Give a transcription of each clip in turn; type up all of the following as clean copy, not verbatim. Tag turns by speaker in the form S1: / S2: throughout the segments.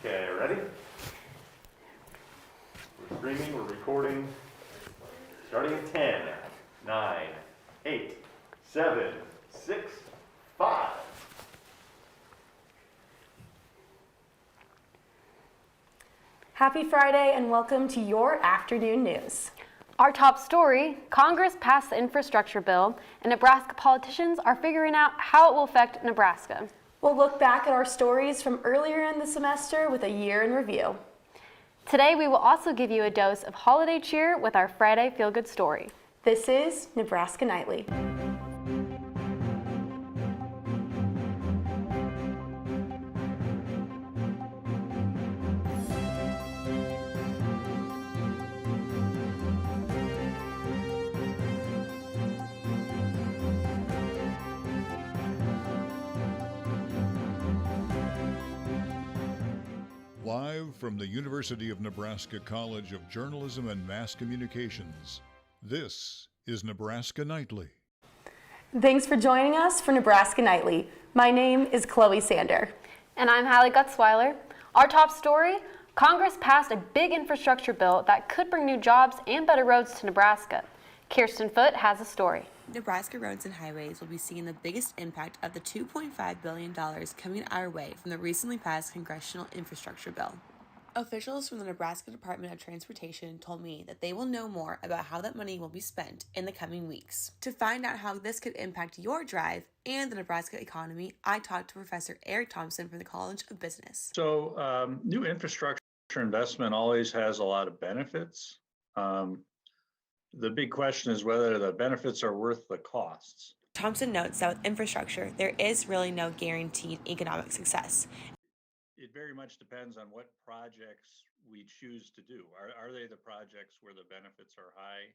S1: Okay, ready? We're streaming, we're recording. Starting in 10, 9, 8, 7, 6, 5.
S2: Happy Friday and welcome to your afternoon news.
S3: Our top story, Congress passed the infrastructure bill and Nebraska politicians are figuring out how it will affect Nebraska.
S2: We'll look back at our stories from earlier in the semester with a year in review.
S3: Today we will also give you a dose of holiday cheer with our Friday Feel Good story.
S2: This is Nebraska Nightly.
S4: Live from the University of Nebraska College of Journalism and Mass Communications, this is Nebraska Nightly.
S2: Thanks for joining us for Nebraska Nightly. My name is Chloe Sander.
S3: And I'm Hallie Gutzweiler. Our top story, Congress passed a big infrastructure bill that could bring new jobs and better roads to Nebraska. Kirsten Foote has a story.
S5: Nebraska roads and highways will be seeing the biggest impact of the $2.5 billion coming our way from the recently passed congressional infrastructure bill. Officials from the Nebraska Department of Transportation told me that they will know more about how that money will be spent in the coming weeks. To find out how this could impact your drive and the Nebraska economy, I talked to Professor Eric Thompson from the College of Business.
S6: So new infrastructure investment always has a lot of benefits. The big question is whether the benefits are worth the costs.
S5: Thompson notes that with infrastructure, there is really no guaranteed economic success.
S6: It very much depends on what projects we choose to do. Are they the projects where the benefits are high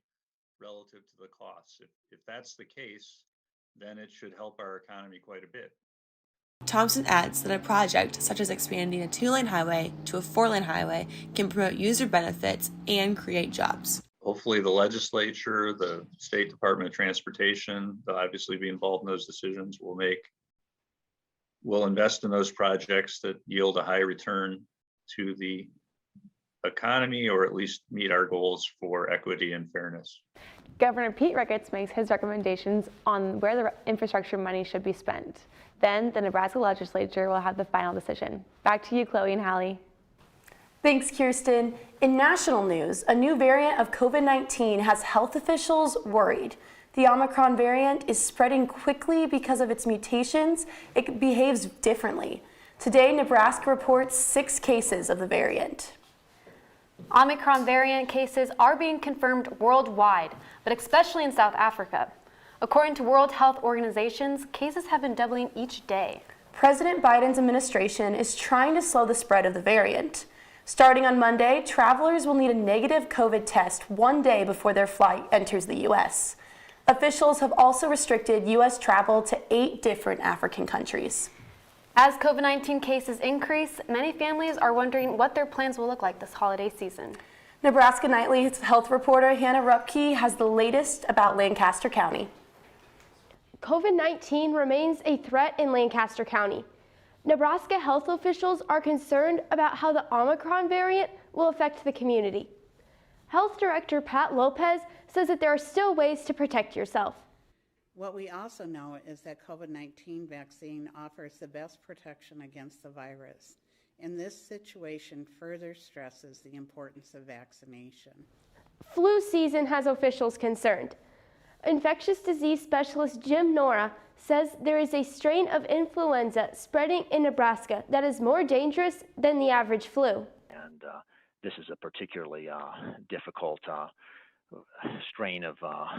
S6: relative to the costs? If that's the case, then it should help our economy quite a bit.
S5: Thompson adds that a project such as expanding a 2-lane highway to a 4-lane highway can promote user benefits and create jobs.
S6: Hopefully the legislature, the State Department of Transportation, they'll obviously be involved in those decisions, will invest in those projects that yield a high return to the economy, or at least meet our goals for equity and fairness.
S7: Governor Pete Ricketts makes his recommendations on where the infrastructure money should be spent. Then the Nebraska legislature will have the final decision. Back to you, Chloe and Hallie.
S2: Thanks, Kirsten. In national news, a new variant of COVID-19 has health officials worried. The Omicron variant is spreading quickly because of its mutations. It behaves differently. Today, Nebraska reports 6 cases of the variant.
S3: Omicron variant cases are being confirmed worldwide, but especially in South Africa. According to World Health Organizations, cases have been doubling each day.
S2: President Biden's administration is trying to slow the spread of the variant. Starting on Monday, travelers will need a negative COVID test 1 day before their flight enters the U.S. Officials have also restricted U.S. travel to 8 different African countries.
S3: As COVID-19 cases increase, many families are wondering what their plans will look like this holiday season.
S2: Nebraska Nightly's health reporter Hannah Rupke has the latest about Lancaster County.
S8: COVID-19 remains a threat in Lancaster County. Nebraska health officials are concerned about how the Omicron variant will affect the community. Health Director Pat Lopez says that there are still ways to protect yourself.
S9: What we also know is that COVID-19 vaccine offers the best protection against the virus. And this situation further stresses the importance of vaccination.
S8: Flu season has officials concerned. Infectious disease specialist Jim Nora says there is a strain of influenza spreading in Nebraska that is more dangerous than the average flu.
S10: And this is a particularly difficult strain of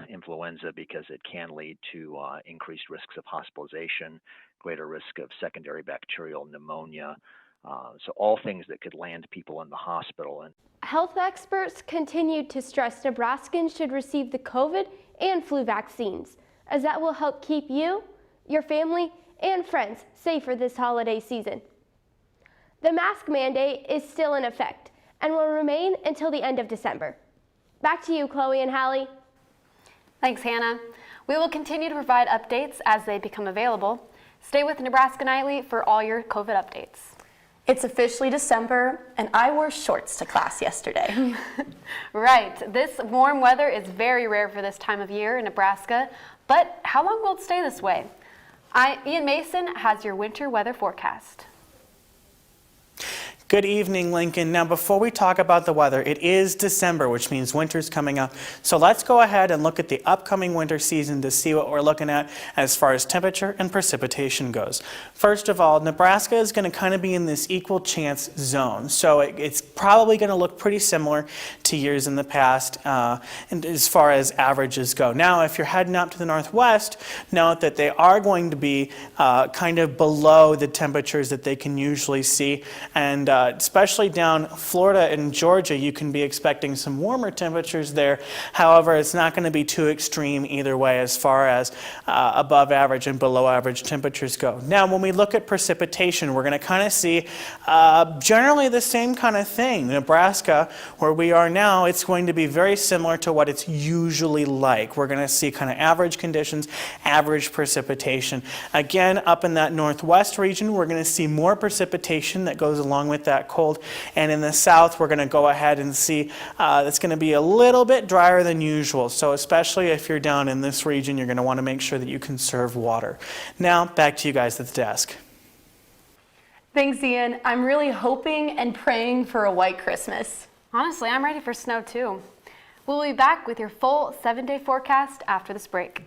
S10: influenza because it can lead to increased risks of hospitalization, greater risk of secondary bacterial pneumonia, so all things that could land people in the hospital. And
S8: health experts continued to stress Nebraskans should receive the COVID and flu vaccines, as that will help keep you, your family, and friends safer this holiday season. The mask mandate is still in effect and will remain until the end of December. Back to you, Chloe and Hallie.
S3: Thanks, Hannah. We will continue to provide updates as they become available. Stay with Nebraska Nightly for all your COVID updates.
S2: It's officially December, and I wore shorts to class yesterday.
S3: Right, this warm weather is very rare for this time of year in Nebraska, but how long will it stay this way? Ian Mason has your winter weather forecast.
S11: Good evening, Lincoln. Now, before we talk about the weather, it is December, which means winter's coming up. So let's go ahead and look at the upcoming winter season to see what we're looking at as far as temperature and precipitation goes. First of all, Nebraska is going to kind of be in this equal chance zone. So it's probably going to look pretty similar to years in the past and as far as averages go. Now, if you're heading up to the northwest, note that they are going to be kind of below the temperatures that they can usually see. And especially down Florida and Georgia, you can be expecting some warmer temperatures there. However, it's not going to be too extreme either way as far as above average and below average temperatures go. Now, when we look at precipitation, we're going to kind of see generally the same kind of thing. Nebraska, where we are now, it's going to be very similar to what it's usually like. We're going to see kind of average conditions, average precipitation. Again, up in that northwest region, we're going to see more precipitation that goes along with that cold, and in the south we're going to go ahead and see it's going to be a little bit drier than usual. So especially if you're down in this region, you're going to want to make sure that you conserve water. Now back to you guys at the desk.
S2: Thanks, Ian. I'm really hoping and praying for a white Christmas.
S3: Honestly, I'm ready for snow too. We'll be back with your full 7-day forecast after this break.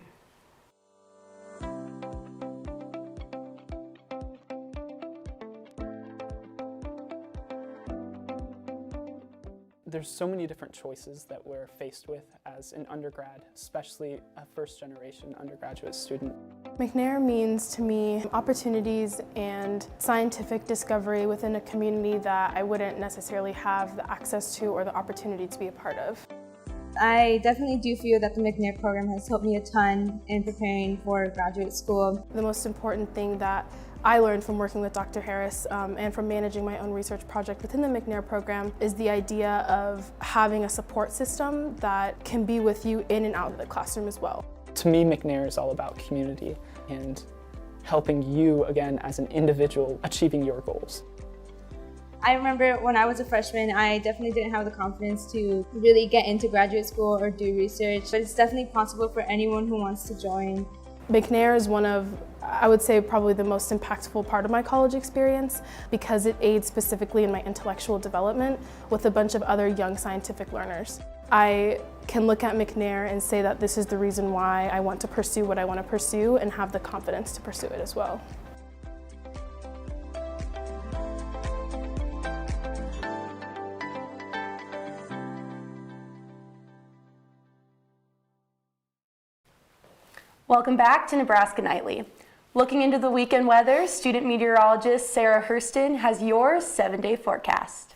S12: There's so many different choices that we're faced with as an undergrad, especially a first-generation undergraduate student.
S13: McNair means to me opportunities and scientific discovery within a community that I wouldn't necessarily have the access to or the opportunity to be a part of.
S14: I definitely do feel that the McNair program has helped me a ton in preparing for graduate school.
S13: The most important thing that I learned from working with Dr. Harris and from managing my own research project within the McNair program is the idea of having a support system that can be with you in and out of the classroom as well.
S12: To me, McNair is all about community and helping you, again, as an individual, achieving your goals.
S14: I remember when I was a freshman, I definitely didn't have the confidence to really get into graduate school or do research, but it's definitely possible for anyone who wants to join.
S13: McNair is one of, I would say, probably the most impactful part of my college experience because it aids specifically in my intellectual development with a bunch of other young scientific learners. I can look at McNair and say that this is the reason why I want to pursue what I want to pursue and have the confidence to pursue it as well.
S2: Welcome back to Nebraska Nightly. Looking into the weekend weather, student meteorologist Sarah Hurston has your 7-day forecast.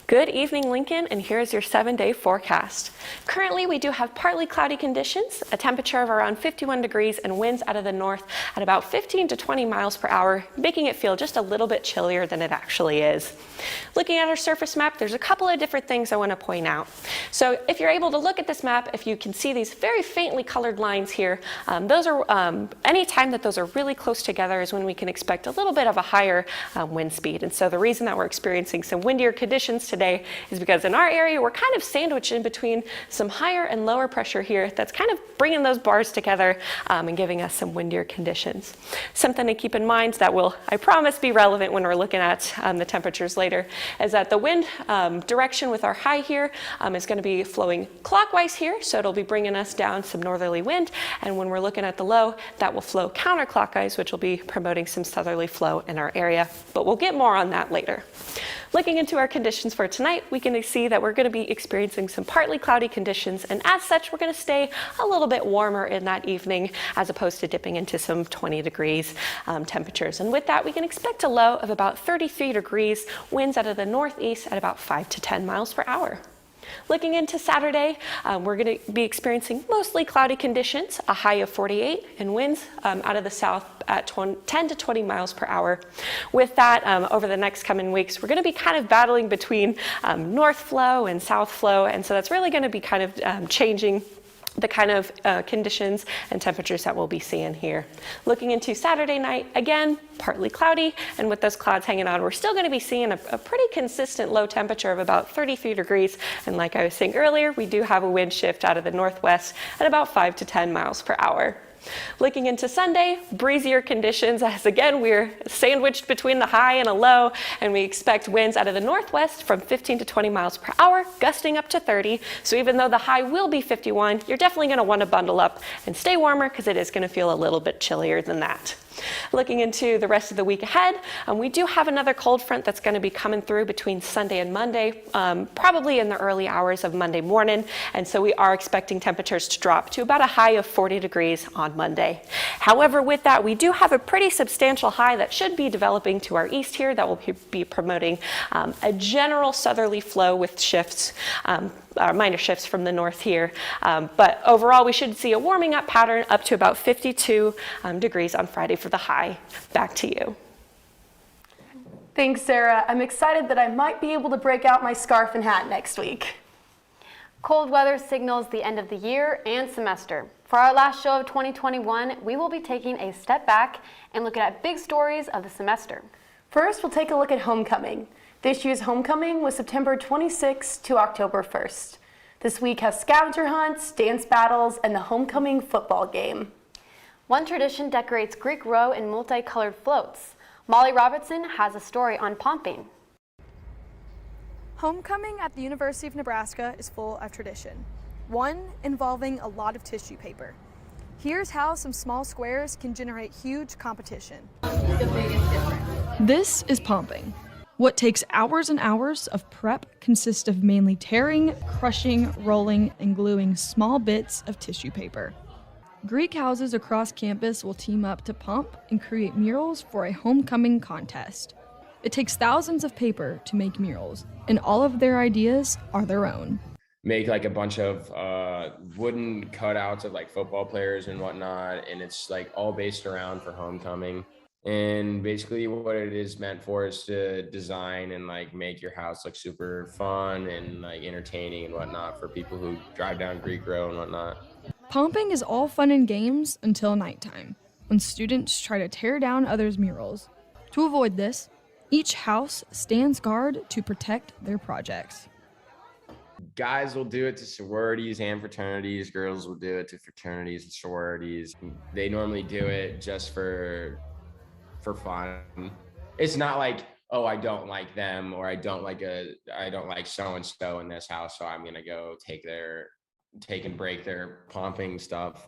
S15: Good evening, Lincoln, and here's your 7-day forecast. Currently, we do have partly cloudy conditions, a temperature of around 51 degrees, and winds out of the north at about 15 to 20 miles per hour, making it feel just a little bit chillier than it actually is. Looking at our surface map, there's a couple of different things I want to point out. So if you're able to look at this map, if you can see these very faintly colored lines here, those are any time that those are really close together is when we can expect a little bit of a higher wind speed. And so the reason that we're experiencing some windier conditions today is because in our area we're kind of sandwiched in between some higher and lower pressure here that's kind of bringing those bars together and giving us some windier conditions. Something to keep in mind that will, I promise, be relevant when we're looking at the temperatures later is that the wind direction with our high here is going to be flowing clockwise here, so it'll be bringing us down some northerly wind, and when we're looking at the low, that will flow counterclockwise, which will be promoting some southerly flow in our area, but we'll get more on that later. Looking into our conditions for tonight, we can see that we're going to be experiencing some partly cloudy conditions, and as such, we're going to stay a little bit warmer in that evening as opposed to dipping into some 20 degrees temperatures. And with that, we can expect a low of about 33 degrees, winds out of the northeast at about 5 to 10 miles per hour. Looking into Saturday, we're going to be experiencing mostly cloudy conditions, a high of 48, and winds out of the south at 10 to 20 miles per hour. With that, over the next coming weeks, we're going to be kind of battling between north flow and south flow, and so that's really going to be kind of changing the kind of conditions and temperatures that we'll be seeing here. Looking into Saturday night, again, partly cloudy, and with those clouds hanging on, we're still going to be seeing a pretty consistent low temperature of about 33 degrees. And like I was saying earlier, we do have a wind shift out of the northwest at about 5 to 10 miles per hour. Looking into Sunday, breezier conditions as again we're sandwiched between the high and a low, and we expect winds out of the northwest from 15 to 20 miles per hour, gusting up to 30. So even though the high will be 51, you're definitely going to want to bundle up and stay warmer because it is going to feel a little bit chillier than that. Looking into the rest of the week ahead, we do have another cold front that's going to be coming through between Sunday and Monday, probably in the early hours of Monday morning, and so we are expecting temperatures to drop to about a high of 40 degrees on Monday. However, with that, we do have a pretty substantial high that should be developing to our east here that will be promoting a general southerly flow with shifts, minor shifts from the north here. But overall, we should see a warming up pattern up to about 52 degrees on Friday for the high. Back to you.
S2: Thanks, Sarah. I'm excited that I might be able to break out my scarf and hat next week.
S3: Cold weather signals the end of the year and semester. For our last show of 2021, we will be taking a step back and looking at big stories of the semester.
S2: First, we'll take a look at homecoming. This year's homecoming was September 26th to October 1st. This week has scavenger hunts, dance battles, and the homecoming football game.
S3: One tradition decorates Greek row in multicolored floats. Molly Robertson has a story on pomping.
S16: Homecoming at the University of Nebraska is full of tradition, one involving a lot of tissue paper. Here's how some small squares can generate huge competition. This is pomping. What takes hours and hours of prep consists of mainly tearing, crushing, rolling, and gluing small bits of tissue paper. Greek houses across campus will team up to pomp and create murals for a homecoming contest. It takes thousands of paper to make murals, and all of their ideas are their own.
S17: Make like a bunch of wooden cutouts of like football players and whatnot, and it's like all based around for homecoming. And basically what it is meant for is to design and like make your house look super fun and like entertaining and whatnot for people who drive down Greek Row and whatnot.
S16: Pomping is all fun and games until nighttime, when students try to tear down others' murals. To avoid this, each house stands guard to protect their projects.
S17: Guys will do it to sororities and fraternities. Girls will do it to fraternities and sororities. They normally do it just for fun. It's not like, oh, I don't like them, or I don't like so-and-so in this house, so I'm gonna go take and break their pomping stuff.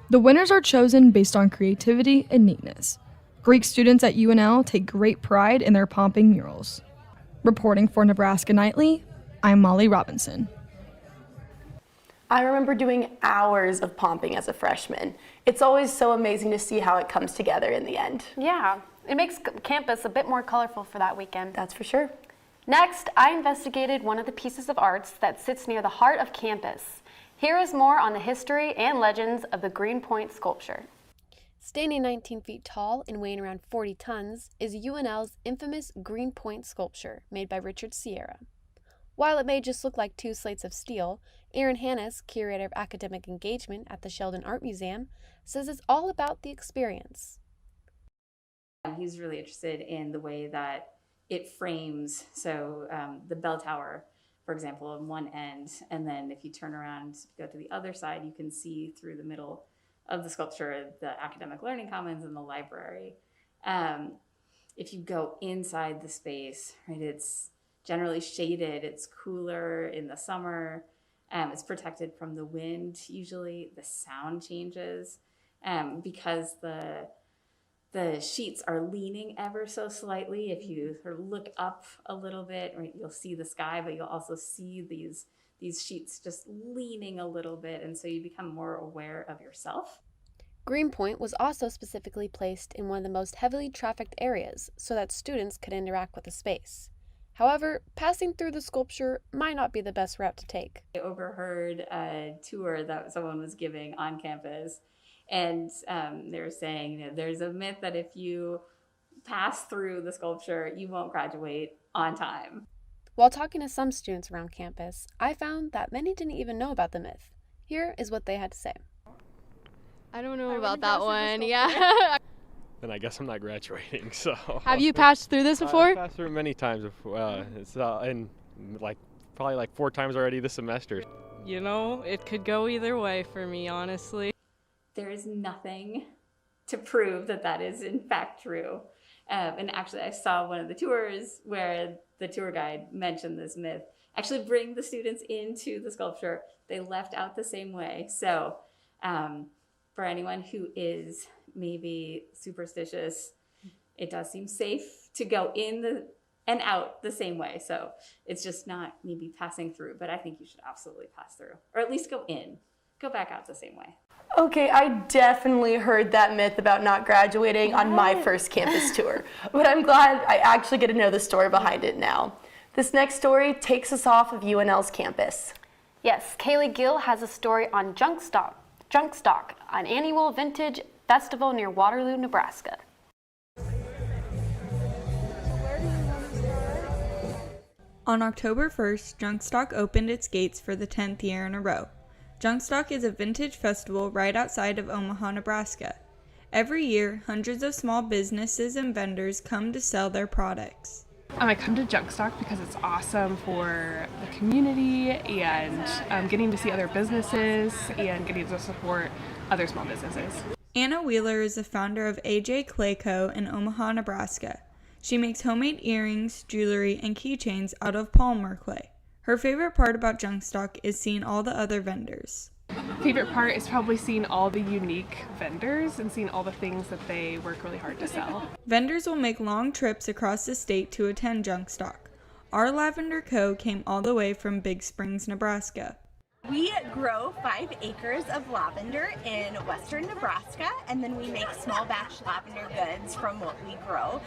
S16: The winners are chosen based on creativity and neatness. Greek students at UNL take great pride in their pomping murals. Reporting for Nebraska Nightly, I'm Molly Robinson.
S2: I remember doing hours of pomping as a freshman. It's always so amazing to see how it comes together in the end.
S3: Yeah, it makes campus a bit more colorful for that weekend.
S2: That's for sure.
S3: Next, I investigated one of the pieces of art that sits near the heart of campus. Here is more on the history and legends of the Greenpoint sculpture.
S18: Standing 19 feet tall and weighing around 40 tons is UNL's infamous Greenpoint sculpture made by Richard Sierra. While it may just look like two slates of steel, Aaron Hannes, curator of academic engagement at the Sheldon Art Museum, says it's all about the experience.
S19: He's really interested in the way that it frames, so the bell tower, for example, on one end, and then if you turn around, go to the other side, you can see through the middle of the sculpture the academic learning commons and the library. If you go inside the space, right, it's generally shaded, it's cooler in the summer, it's protected from the wind usually, the sound changes, because the sheets are leaning ever so slightly. If you sort of look up a little bit, right, you'll see the sky, but you'll also see these sheets just leaning a little bit, and so you become more aware of yourself.
S18: Greenpoint was also specifically placed in one of the most heavily trafficked areas so that students could interact with the space. However, passing through the sculpture might not be the best route to take.
S19: I overheard a tour that someone was giving on campus, and they were saying, there's a myth that if you pass through the sculpture, you won't graduate on time.
S18: While talking to some students around campus, I found that many didn't even know about the myth. Here is what they had to say.
S20: I don't know about that one. Yeah.
S21: Then I guess I'm not graduating. So.
S20: Have you passed through this before?
S21: I've passed through it many times. It's and probably like 4 times already this semester.
S22: You know, it could go either way for me, honestly.
S19: There is nothing to prove that that is in fact true. And actually, I saw one of the tours where the tour guide mentioned this myth. Actually, bring the students into the sculpture. They left out the same way. So for anyone who is maybe superstitious, it does seem safe to go in and out the same way. So it's just not maybe passing through, but I think you should absolutely pass through, or at least go in, go back out the same way.
S2: Okay, I definitely heard that myth about not graduating on my first campus tour, but I'm glad I actually get to know the story behind it now. This next story takes us off of UNL's campus.
S3: Yes, Kaylee Gill has a story on Junk Stock, an annual vintage festival near Waterloo, Nebraska.
S23: On October 1st, Junk Stock opened its gates for the 10th year in a row. Junk Stock is a vintage festival right outside of Omaha, Nebraska. Every year, hundreds of small businesses and vendors come to sell their products.
S24: I come to Junk Stock because it's awesome for the community and getting to see other businesses and getting to support other small businesses.
S23: Anna Wheeler is the founder of AJ Clay Co. in Omaha, Nebraska. She makes homemade earrings, jewelry, and keychains out of polymer clay. Her favorite part about Junk Stock is seeing all the other vendors.
S24: Favorite part is probably seeing all the unique vendors and seeing all the things that they work really hard to sell.
S23: Vendors will make long trips across the state to attend Junk Stock. Our Lavender Co. came all the way from Big Springs, Nebraska.
S25: We grow 5 acres of lavender in western Nebraska, and then we make small batch lavender goods from what we grow,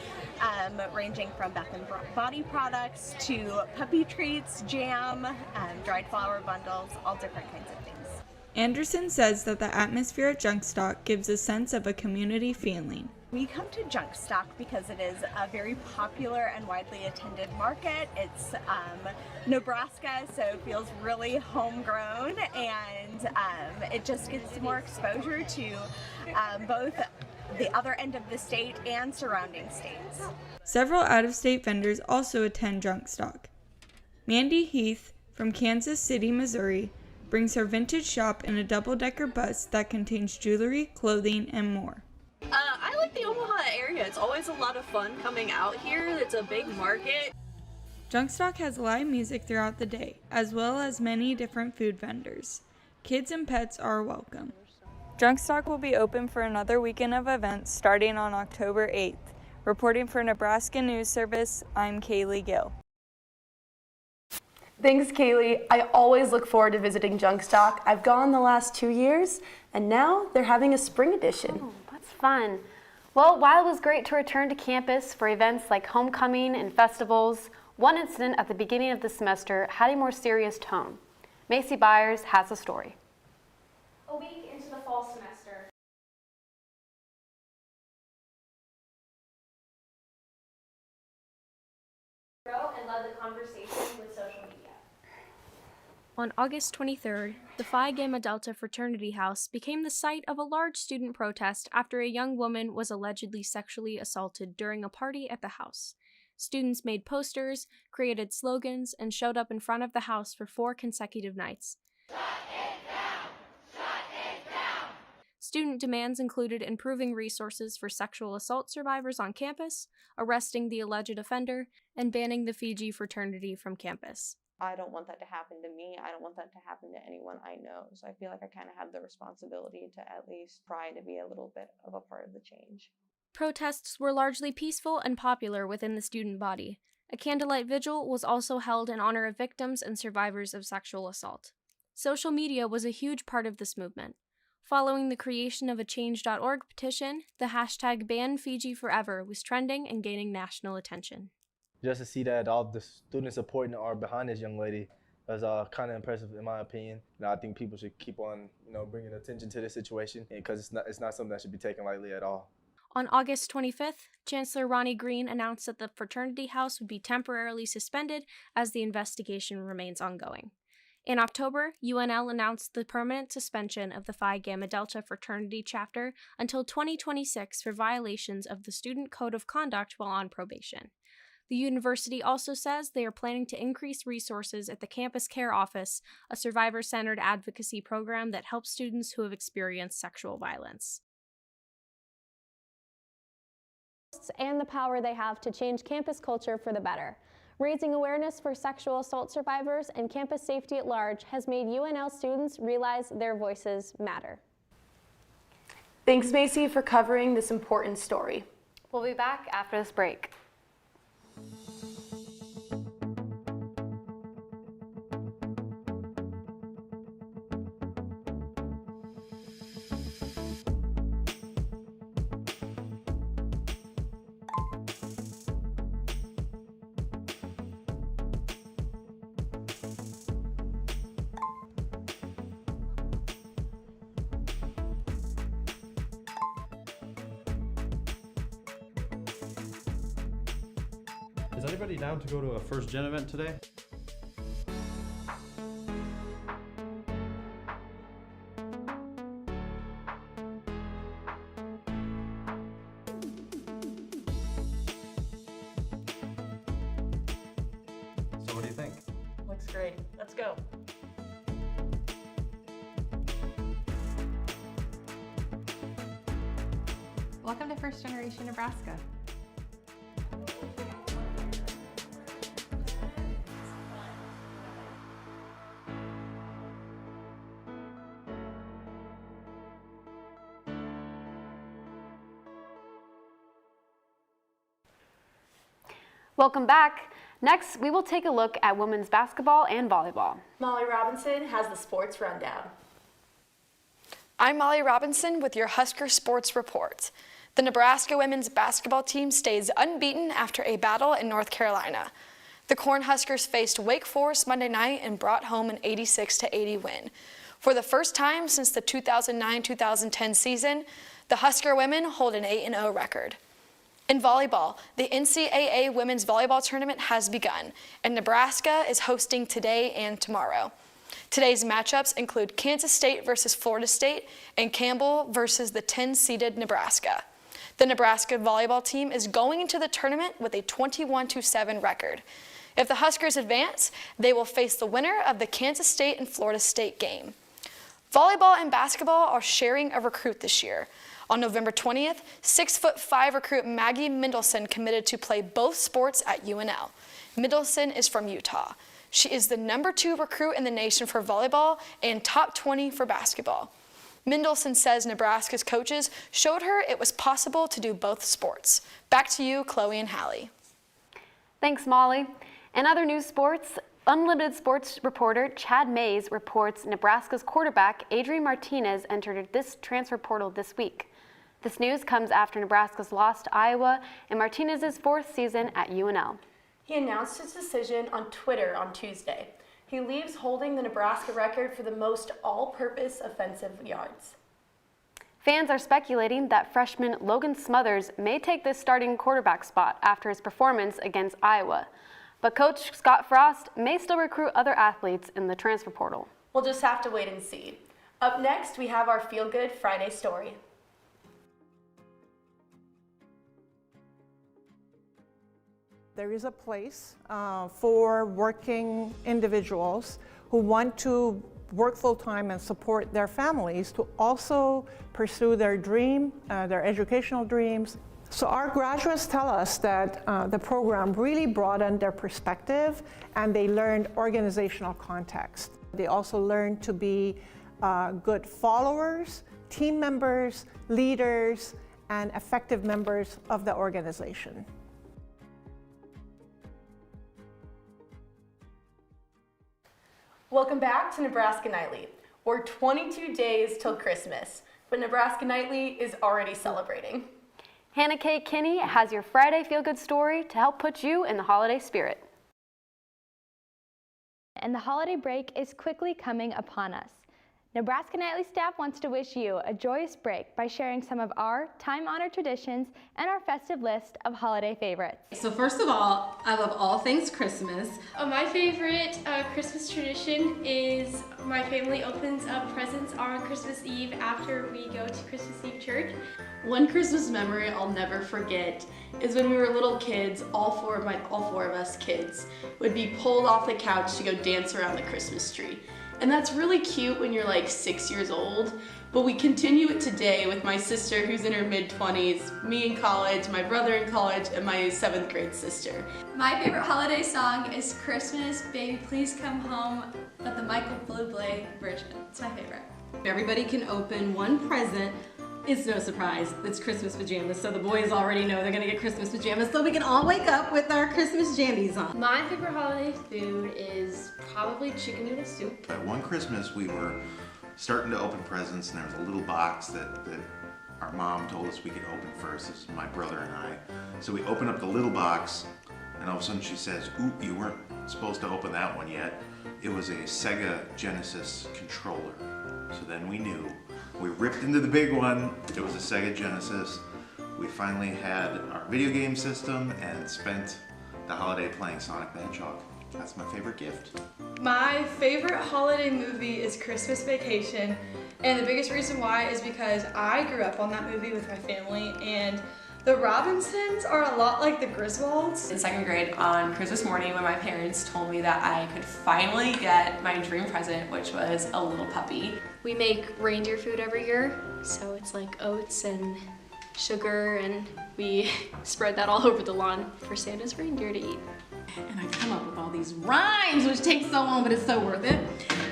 S25: ranging from bath and body products to puppy treats, jam, dried flower bundles, all different kinds of things.
S23: Anderson says that the atmosphere at Junk Stock gives a sense of a community feeling.
S25: We come to Junk Stock because it is a very popular and widely attended market. It's Nebraska, so it feels really homegrown, and it just gets more exposure to both the other end of the state and surrounding states.
S23: Several out-of-state vendors also attend Junk Stock. Mandy Heath from Kansas City, Missouri, brings her vintage shop in a double-decker bus that contains jewelry, clothing, and more.
S26: I like the Omaha area. It's always a lot of fun coming out here. It's a big market.
S23: Junk Stock has live music throughout the day, as well as many different food vendors. Kids and pets are welcome. Junk Stock will be open for another weekend of events starting on October 8th. Reporting for Nebraska News Service, I'm Kaylee Gill.
S2: Thanks, Kaylee. I always look forward to visiting Junk Stock. I've gone the last 2 years, and now they're having a spring edition.
S3: Oh, that's fun. Well, while it was great to return to campus for events like homecoming and festivals, one incident at the beginning of the semester had a more serious tone. Macy Byers has a story.
S27: A week into the fall semester, and led the conversation with social media.
S18: On August 23rd, the Phi Gamma Delta fraternity house became the site of a large student protest after a young woman was allegedly sexually assaulted during a party at the house. Students made posters, created slogans, and showed up in front of the house for 4 consecutive nights. Shut it down! Shut it down! Student demands included improving resources for sexual assault survivors on campus, arresting the alleged offender, and banning the Fiji fraternity from campus.
S28: I don't want that to happen to me. I don't want that to happen to anyone I know. So I feel like I kind of have the responsibility to at least try to be a little bit of a part of the change.
S18: Protests were largely peaceful and popular within the student body. A candlelight vigil was also held in honor of victims and survivors of sexual assault. Social media was a huge part of this movement. Following the creation of a Change.org petition, the hashtag #BanFijiForever was trending and gaining national attention.
S29: Just to see that all the students supporting are behind this young lady was kind of impressive in my opinion. I think people should keep on, bringing attention to this situation because it's not something that should be taken lightly at all.
S18: On August 25th, Chancellor Ronnie Green announced that the fraternity house would be temporarily suspended as the investigation remains ongoing.
S1: In October, UNL announced the permanent suspension of the Phi Gamma Delta fraternity chapter until 2026 for violations of the Student Code of Conduct while on probation. The university also says they are planning to increase resources at the Campus Care Office, a survivor-centered advocacy program that helps students who have experienced sexual violence.
S4: And the power they have to change campus culture for the better. Raising awareness for sexual assault survivors and campus safety at large has made UNL students realize their voices matter.
S2: Thanks, Macy, for covering this important story.
S3: We'll be back after this break.
S5: Is anybody down to go to a first gen event today? So what do you think?
S6: Looks great. Let's go.
S7: Welcome to First Generation Nebraska.
S3: Welcome back. Next, we will take a look at women's basketball and volleyball.
S2: Molly Robinson has the sports rundown.
S8: I'm Molly Robinson with your Husker Sports Report. The Nebraska women's basketball team stays unbeaten after a battle in North Carolina. The Cornhuskers faced Wake Forest Monday night and brought home an 86-80 win. For the first time since the 2009-2010 season, the Husker women hold an 8-0 record. In volleyball, the NCAA Women's Volleyball Tournament has begun, and Nebraska is hosting today and tomorrow. Today's matchups include Kansas State versus Florida State and Campbell versus the 10-seeded Nebraska. The Nebraska volleyball team is going into the tournament with a 21-7 record. If the Huskers advance, they will face the winner of the Kansas State and Florida State game. Volleyball and basketball are sharing a recruit this year. On November 20th, 6'5" recruit Maggie Mendelson committed to play both sports at UNL. Mendelson is from Utah. She is the #2 recruit in the nation for volleyball and top 20 for basketball. Mendelson says Nebraska's coaches showed her it was possible to do both sports. Back to you, Chloe and Hallie.
S3: Thanks, Molly. In other news sports, Unlimited sports reporter Chad Mays reports Nebraska's quarterback Adrian Martinez entered this transfer portal this week. This news comes after Nebraska's loss to Iowa in Martinez's 4th season at UNL.
S2: He announced his decision on Twitter on Tuesday. He leaves holding the Nebraska record for the most all-purpose offensive yards.
S3: Fans are speculating that freshman Logan Smothers may take this starting quarterback spot after his performance against Iowa. But Coach Scott Frost may still recruit other athletes in the transfer portal.
S2: We'll just have to wait and see. Up next, we have our Feel Good Friday story.
S9: There is a place for working individuals who want to work full-time and support their families to also pursue their dream, their educational dreams. So our graduates tell us that the program really broadened their perspective and they learned organizational context. They also learned to be good followers, team members, leaders, and effective members of the organization.
S2: Welcome back to Nebraska Nightly. We're 22 days till Christmas, but Nebraska Nightly is already celebrating.
S3: Hannah K. Kinney has your Friday Feel Good story to help put you in the holiday spirit.
S10: And the holiday break is quickly coming upon us. Nebraska Nightly staff wants to wish you a joyous break by sharing some of our time-honored traditions and our festive list of holiday favorites.
S11: So first of all, I love all things Christmas.
S12: My favorite Christmas tradition is my family opens up presents on Christmas Eve after we go to Christmas Eve church.
S26: One Christmas memory I'll never forget is when we were little kids, all four of us kids would be pulled off the couch to go dance around the Christmas tree. And that's really cute when you're like 6 years old, but we continue it today with my sister who's in her mid-20s, me in college, my brother in college, and my 7th grade sister.
S13: My favorite holiday song is Christmas, Baby Please Come Home, but the Michael Bublé version. It's my favorite.
S11: Everybody can open one present. It's no surprise, it's Christmas pajamas, so the boys already know they're gonna get Christmas pajamas, so we can all wake up with our Christmas jammies on.
S12: My favorite holiday food is probably chicken noodle soup.
S14: One Christmas we were starting to open presents, and there was a little box that our mom told us we could open first. This is my brother and I. So we open up the little box, and all of a sudden she says, "Ooh, you weren't supposed to open that one yet." It was a Sega Genesis controller. So then we knew. We ripped into the big one. It was a Sega Genesis. We finally had our video game system and spent the holiday playing Sonic the Hedgehog. That's my favorite gift.
S12: My favorite holiday movie is Christmas Vacation, and the biggest reason why is because I grew up on that movie with my family, and the Robinsons are a lot like the Griswolds.
S15: In 2nd grade on Christmas morning when my parents told me that I could finally get my dream present, which was a little puppy.
S12: We make reindeer food every year, so it's like oats and sugar, and we spread that all over the lawn for Santa's reindeer to eat.
S11: And I come up with all these rhymes, which takes so long, but it's so worth it.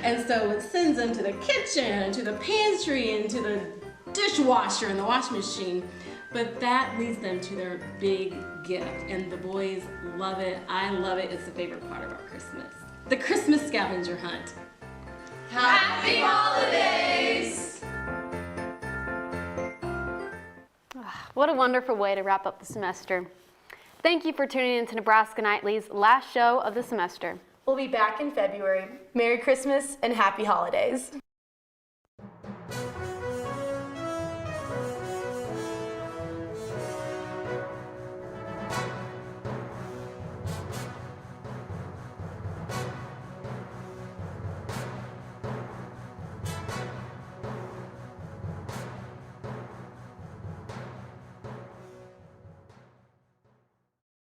S11: And so it sends them to the kitchen, and to the pantry, and to the dishwasher and the washing machine. But that leads them to their big gift, and the boys love it. I love it. It's the favorite part of our Christmas. The Christmas scavenger hunt.
S13: Happy holidays!
S3: What a wonderful way to wrap up the semester. Thank you for tuning in to Nebraska Nightly's last show of the semester.
S2: We'll be back in February. Merry Christmas and happy holidays.